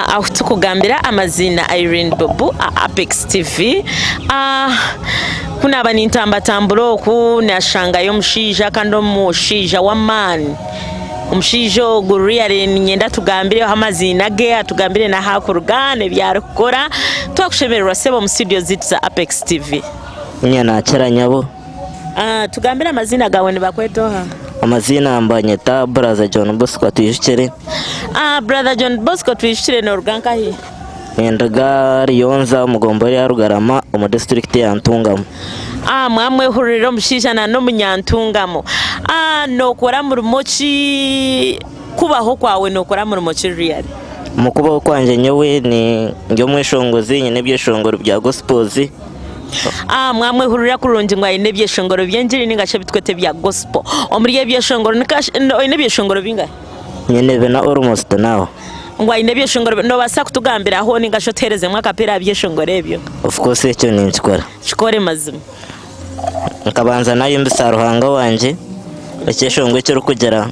aho tukugambira amazina Irene Bobo Apex TV. Kuna banintamba tambulo ku nashanga yo mushija kandi mushija wa man umushijo guriyare nyenda tugambire amazina ge atugambire na hakurugane byarukora twakushemerera sebo mu studio za Apex TV. Nyana cyaranyabo tugambira amazina gawe ni bakwetoha. Amazina mbanyeta Brother John Bosco tuyishire. Brother John Bosco tuyishire no ruganka hi Nyendaga Riyonza mugombori ya Rugarama mu district ya Ntungamo. Mwamwe huriro mushishana no munyantungamo. Nokora mu rumochi kubaho kwawe nokora mu rumochi real. Mukubaho kwanje nyowe ni ngyo mweshongozi nyine byeshongoro bya gospels. Mwamwe hurira kurungi ngwa ine byeshongoro byenjiri ningache bitwete bya gospel. Omuriye byeshongoro ine byeshongoro bingahe? Nyene bena almost now. Ngwa ine byeshongoro no basa kutugambira aho ningashotereze mwakapera byeshongoro ebyo. Of course icyo ninchikora. Chikore mazima. Nkabanza nayo mbisa ruhanga wanje. Ekeshongwe cyo kugera